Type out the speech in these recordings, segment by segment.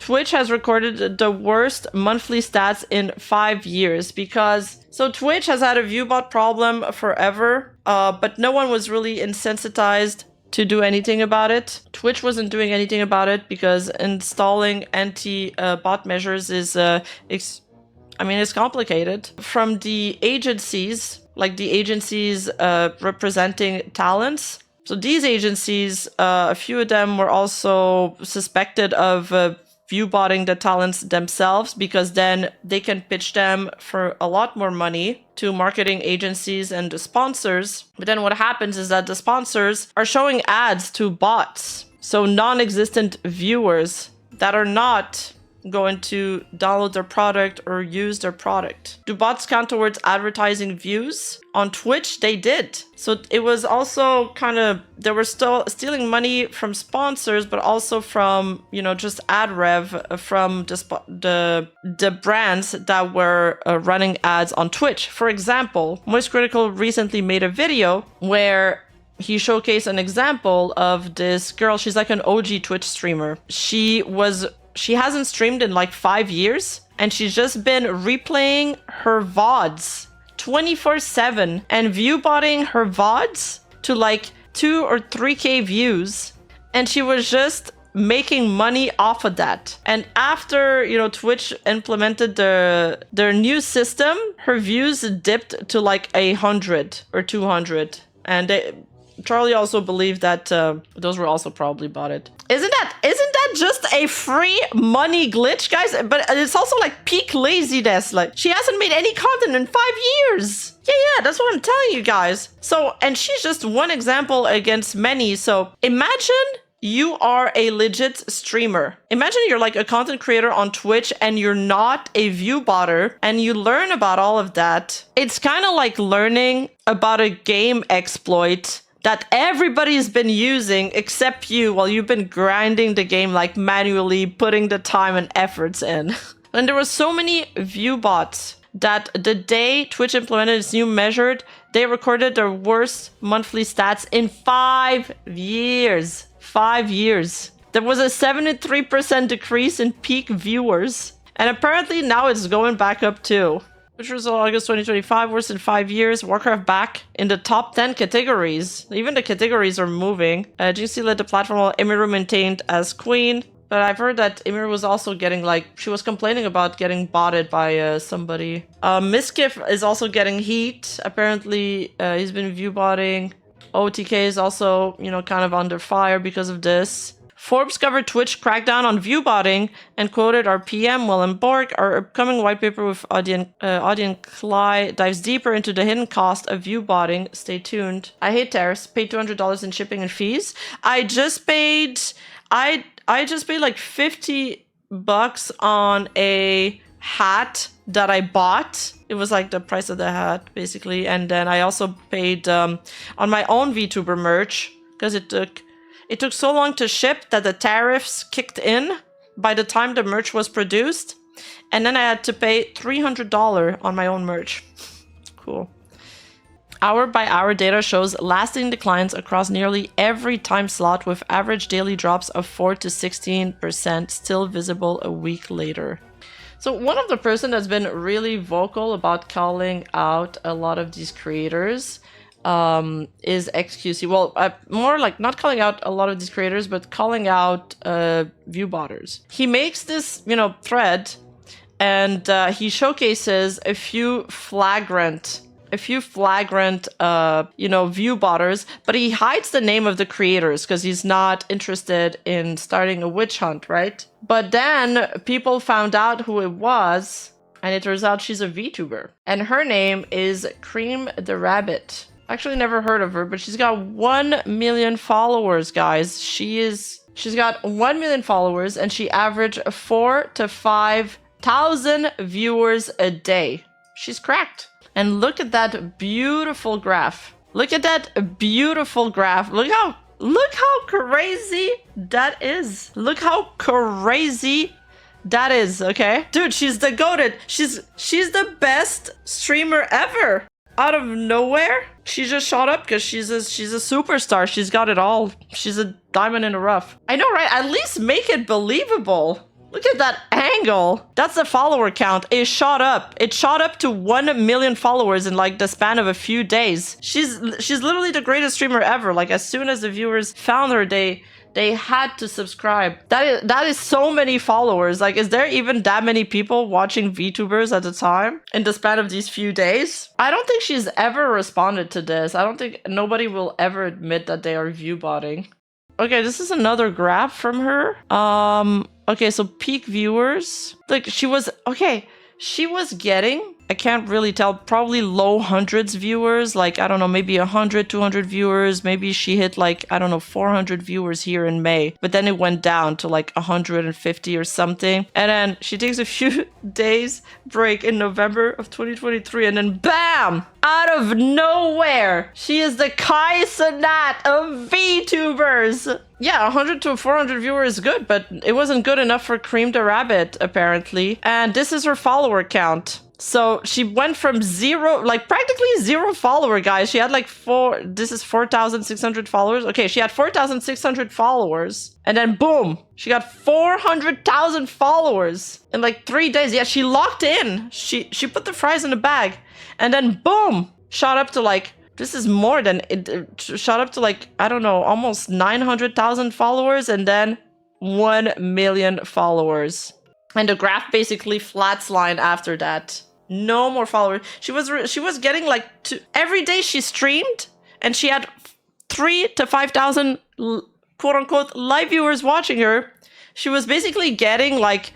Twitch has recorded the worst monthly stats in 5 years because... So Twitch has had a viewbot problem forever, but no one was really insensitized to do anything about it. Twitch wasn't doing anything about it because installing anti-bot measures is, it's complicated. From the agencies, like the agencies representing talents. So these agencies, a few of them were also suspected of viewbotting the talents themselves because then they can pitch them for a lot more money to marketing agencies and the sponsors. But then what happens is that the sponsors are showing ads to bots. So non-existent viewers that are not going to download their product or use their product. Do bots count towards advertising views? On Twitch, they did. So it was also kind of, they were still stealing money from sponsors, but also from, you know, just ad rev from the brands that were running ads on Twitch. For example, Moist Critical recently made a video where he showcased an example of this girl. She's like an OG Twitch streamer. She hasn't streamed in like 5 years, and she's just been replaying her VODs 24/7 and viewbotting her VODs to like 2 or 3K views. And she was just making money off of that. And after, you know, Twitch implemented their new system, her views dipped to like 100 or 200. And Charlie also believed that those were also probably botted. Isn't that just a free money glitch, guys? But it's also like peak laziness. Like, she hasn't made any content in 5 years. Yeah, that's what I'm telling you guys. So, and she's just one example against many. So imagine you are a legit streamer. Imagine you're like a content creator on Twitch and you're not a view botter and you learn about all of that. It's kind of like learning about a game exploit that everybody's been using except you while you've been grinding the game, like manually putting the time and efforts in. And there were so many view bots that the day Twitch implemented its new measure, they recorded their worst monthly stats in 5 years. 5 years. There was a 73% decrease in peak viewers. And apparently now it's going back up too. Which was August 2025, worse in 5 years. Warcraft back in the top 10 categories. Even the categories are moving. GC led the platform while Emiru maintained as queen. But I've heard that Emiru was also getting like, she was complaining about getting botted by somebody. Miskiff is also getting heat. Apparently he's been viewbotting. OTK is also, you know, kind of under fire because of this. Forbes covered Twitch crackdown on viewbotting and quoted our PM, Willem Borg. Our upcoming white paper with Audien Klei dives deeper into the hidden cost of viewbotting. Stay tuned. I hate tariffs. Paid $200 in shipping and fees. I just paid like $50 on a hat that I bought. It was like the price of the hat, basically. And then I also paid on my own VTuber merch because it took so long to ship that the tariffs kicked in by the time the merch was produced. And then I had to pay $300 on my own merch. Cool. Hour by hour data shows lasting declines across nearly every time slot with average daily drops of 4 to 16% still visible a week later. So one of the person that's been really vocal about calling out a lot of these creators is XQC. Well, more like not calling out a lot of these creators, but calling out viewbotters. He makes this, you know, thread, and he showcases a few flagrant, you know, viewbotters, but he hides the name of the creators because he's not interested in starting a witch hunt, right? But then people found out who it was, and it turns out she's a VTuber, and her name is Cream the Rabbit. Actually never heard of her, but she's got 1 million followers, guys. She's got 1 million followers, and she averaged 4,000 to 5,000 viewers a day. She's cracked. And look at that beautiful graph. Look at that beautiful graph. Look how crazy that is. Look how crazy that is, okay? Dude, she's the goated. She's the best streamer ever. Out of nowhere, she just shot up because she's a superstar. She's got it all. She's a diamond in the rough. I know, right? At least make it believable. Look at that angle. That's the follower count. It shot up. It shot up to 1 million followers in like the span of a few days. She's literally the greatest streamer ever. Like as soon as the viewers found her, they had to subscribe. That is so many followers. Like, is there even that many people watching VTubers at the time in the span of these few days? I don't think she's ever responded to this. I don't think nobody will ever admit that they are viewbotting. Okay, this is another graph from her. Okay, so peak viewers. Like she was getting, I can't really tell, probably low hundreds viewers. Like, I don't know, maybe 100, 200 viewers. Maybe she hit like, I don't know, 400 viewers here in May. But then it went down to like 150 or something. And then she takes a few days break in November of 2023. And then bam! Out of nowhere, she is the Kai Cenat of VTubers. Yeah, 100 to 400 viewers is good, but it wasn't good enough for Cream the Rabbit, apparently. And this is her follower count. So she went from zero, like practically zero follower, guys. She had like 4,600 followers. Okay, she had 4,600 followers. And then boom, she got 400,000 followers in like 3 days. Yeah, she locked in. She put the fries in the bag. And then boom, shot up to like, this is more than, it shot up to like, I don't know, almost 900,000 followers and then 1 million followers. And the graph basically flatlined after that. No more followers. She was getting like every day she streamed and she had 3,000 to 5,000 quote unquote live viewers watching her. She was basically getting like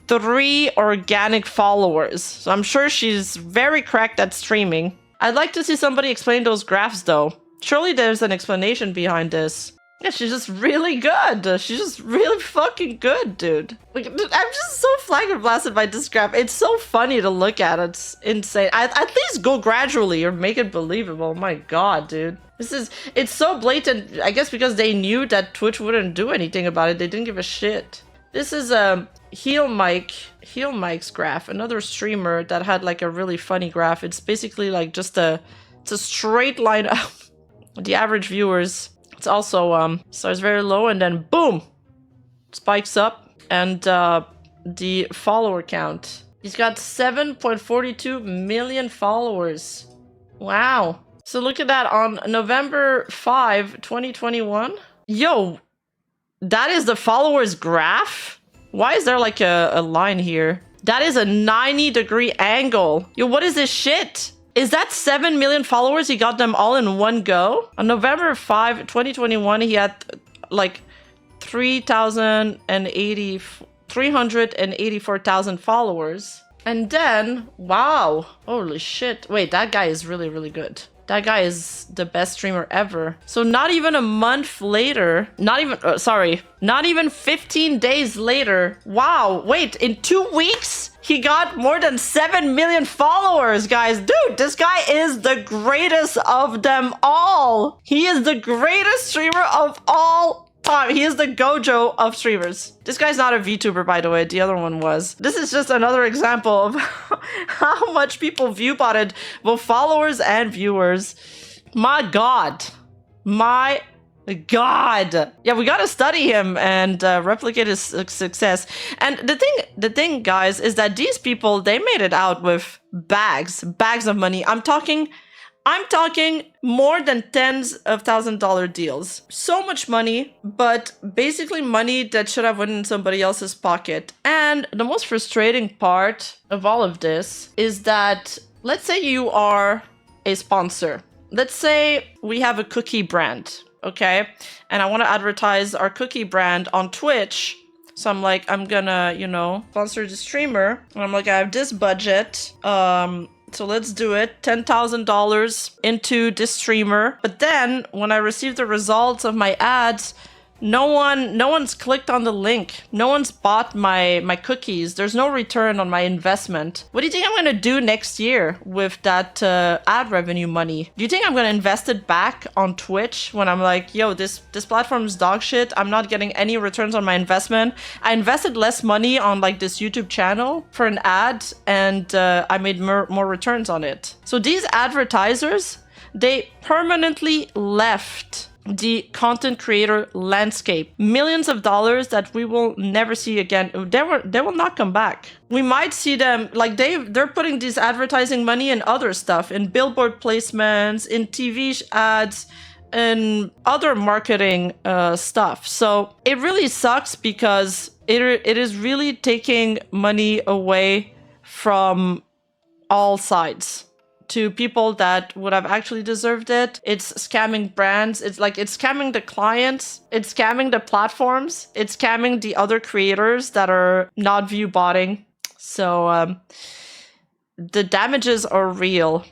3 organic followers. So I'm sure she's very cracked at streaming. I'd like to see somebody explain those graphs though. Surely there's an explanation behind this. Yeah, she's just really good. She's just really fucking good, dude. Like, I'm just so flabbergasted by this graph. It's so funny to look at. It's insane. At least go gradually or make it believable. My god, dude. It's so blatant. I guess because they knew that Twitch wouldn't do anything about it. They didn't give a shit. This is Heel Mike's graph, another streamer that had like a really funny graph. It's basically like just it's a straight line up. The average viewers. It's also starts very low and then boom, spikes up. And the follower count. He's got 7.42 million followers. Wow. So look at that on November 5, 2021. Yo, that is the followers graph? Why is there like a line here? That is a 90-degree angle. Yo, what is this shit? Is that 7 million followers? He got them all in one go? On November 5, 2021, he had like 384,000 followers. And then, wow, holy shit. Wait, that guy is really, really good. That guy is the best streamer ever. So not even a month later, not even 15 days later. Wow, wait, in 2 weeks, he got more than 7 million followers, guys. Dude, this guy is the greatest of them all. He is the greatest streamer of all time. He is the Gojo of streamers. This guy's not a VTuber, by the way. The other one was. This is just another example of how much people viewbotted both followers and viewers. My god. My god. Yeah, we gotta study him and replicate his success. And the thing, guys, is that these people, they made it out with bags of money. I'm talking more than tens of $1,000 deals. So much money, but basically money that should have went in somebody else's pocket. And the most frustrating part of all of this is that, let's say you are a sponsor. Let's say we have a cookie brand, okay? And I want to advertise our cookie brand on Twitch. So I'm like, I'm gonna, sponsor the streamer. And I'm like, I have this budget. So let's do it. $10,000 into this streamer. But then when I receive the results of my ads, no one's clicked on the link. No one's bought my cookies. There's no return on my investment. What do you think I'm gonna do next year with that ad revenue money? Do you think I'm gonna invest it back on Twitch when I'm like, yo, this platform is dog shit. I'm not getting any returns on my investment. I invested less money on like this YouTube channel for an ad and I made more returns on it. So these advertisers, they permanently left the content creator landscape. Millions of dollars that we will never see again. They will not come back. We might see them, like they're putting this advertising money in other stuff, in billboard placements, in TV ads, and other marketing stuff. So it really sucks because it is really taking money away from all sides to people that would have actually deserved it. It's scamming brands. It's scamming the clients. It's scamming the platforms. It's scamming the other creators that are not view botting. So the damages are real.